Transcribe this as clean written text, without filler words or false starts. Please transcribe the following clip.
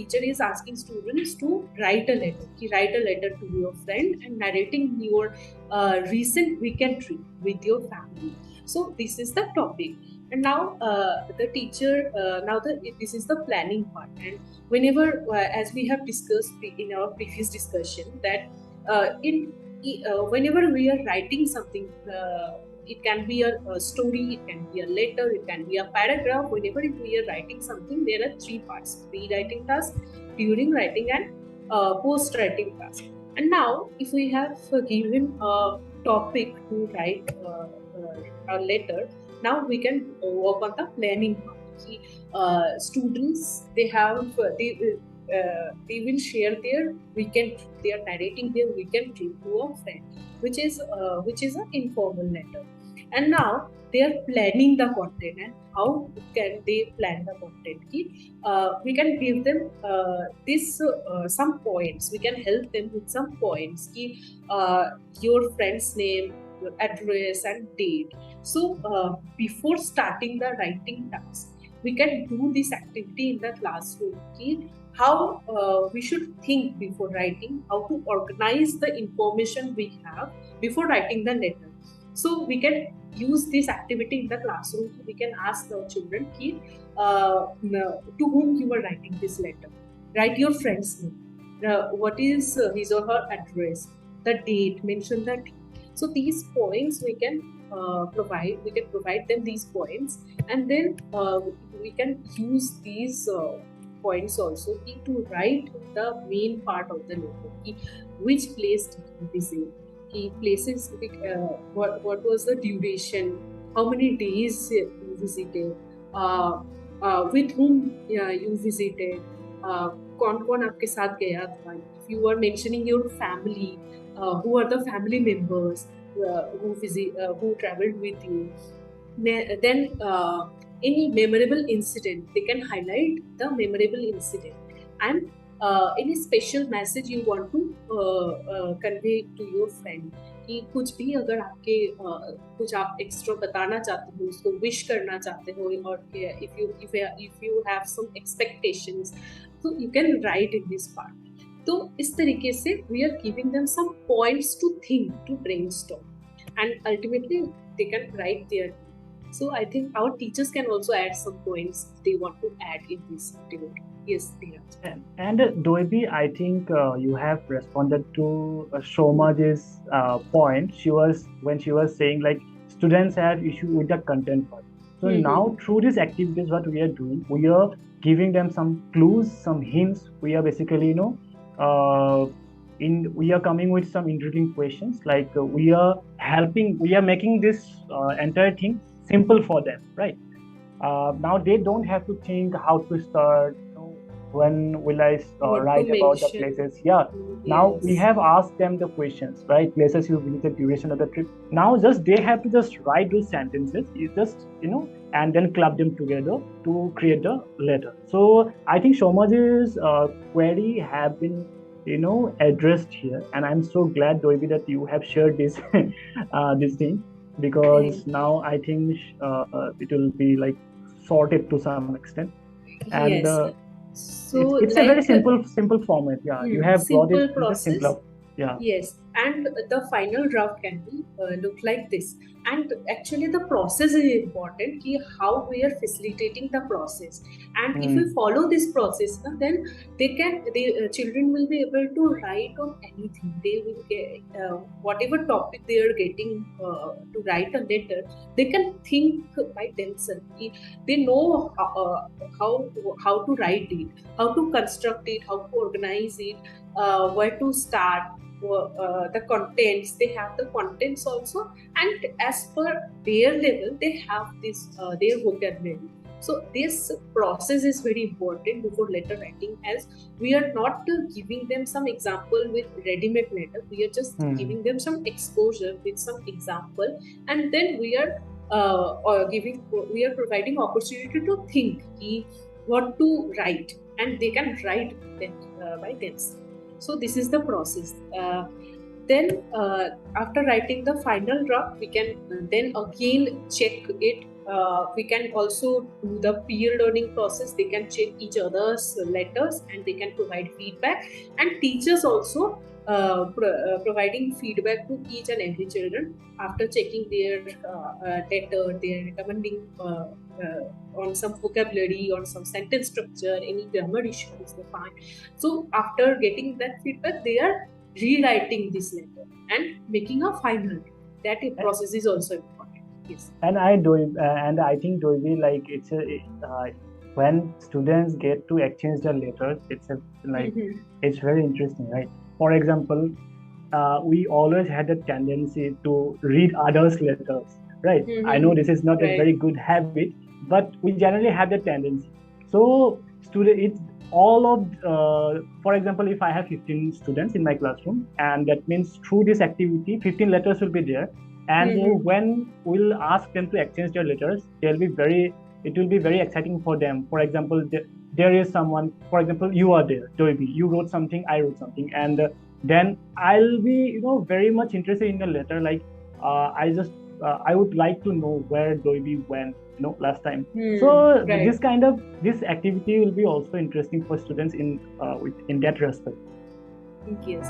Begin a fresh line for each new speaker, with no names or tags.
teacher is asking students to write a letter. Write a letter to your friend and narrating your recent weekend trip with your family. So this is the topic. And now the teacher, this is the planning part. And whenever, as we have discussed in our previous discussion, that whenever we are writing something, it can be a story, it can be a letter, it can be a paragraph. Whenever we are writing something, there are three parts: pre-writing task, during writing, and post-writing task. And now, if we have given a topic to write a letter, now we can work on the planning part. Students, they will share their weekend. They are narrating their weekend trip to a friend, which is an informal letter. And now they are planning the content. And how can they plan the content? We can give them some points. We can help them with some points. Your friend's name, your address, and date. So before starting the writing task, we can do this activity in the classroom. How we should think before writing, how to organize the information we have before writing the letter. So we can use this activity in the classroom. We can ask the children, to whom you are writing this letter. Write your friend's name. What is his or her address? The date. Mention the date. So these points we can provide. We can provide them these points, and then we can use these points also to write the main part of the letter. Which place did you visit? Places, what was the duration? How many days you visited? With whom you visited? कौन आपके साथ गया था? If you are mentioning your family, who are the family members who traveled with you? Then any memorable incident, they can highlight the memorable incident. And any special message you want to convey to your friend. कि कुछ भी अगर आपके कुछ आप extra बताना चाहते हो, उसको विश करना चाहते हो, और if you have some expectations, so you can write in this part. तो इस तरीके से we are giving them some points to think, to brainstorm, and ultimately they can write their. So I think our teachers can also add some points they want to add in this activity. Yes, Dheeraj.
And Doibi, I think you have responded to Shomaj's point. When she was saying like students have issue with the content part. So now through these activities, what we are doing, we are giving them some clues, some hints. We are basically, we are coming with some interesting questions. Like we are making this entire thing simple for them, right? Now they don't have to think how to start. When will I write about the places? Yeah. Yes. Now we have asked them the questions, right? Places you visited, duration of the trip. Now they have to just write those sentences. You just, and then club them together to create a letter. So I think Shomaj's query have been, addressed here. And I'm so glad, Doibi, that you have shared this, this thing, because now I think it will be like sorted to some extent. And
yes. So
it's like a very simple format. Yeah, you have brought it in a simpler. Yeah.
Yes, and the final draft can be look like this. And actually, the process is important. How we are facilitating the process, and if we follow this process, then children will be able to write on anything. They will get whatever topic they are getting to write a letter. They can think by themselves. They know how to write it, how to construct it, how to organize it, where to start. The contents, they have the contents also, and as per their level they have this their vocabulary. So this process is very important before letter writing, as we are not giving them some example with ready-made letter. We are just giving them some exposure with some example, and then we are providing opportunity to think what to write, and they can write them by themselves. So this is the process. Then after writing the final draft, we can then again check it we can also do the peer learning process. They can check each other's letters and they can provide feedback. And teachers also providing feedback to each and every children after checking their letter, their recommending on some vocabulary, on some sentence structure, any grammar issues they find. So after getting that feedback, they are rewriting this letter and making a final. That process is also important. Yes.
And I think Dolby, like when students get to exchange their letters, it's very interesting, right? For example, we always had a tendency to read others' letters, right? I know this is not a very good habit, but we generally have that tendency. So it's all of, for example, if I have 15 students in my classroom, and that means through this activity, 15 letters will be there. And when we'll ask them to exchange their letters, it will be very exciting for them. For example, there is someone, for example, you are there, Doibi, you wrote something, I wrote something, and then I'll be, very much interested in the letter. Like, I would like to know where Doibi went, last time. So this activity will be also interesting for students in that respect.
Yes.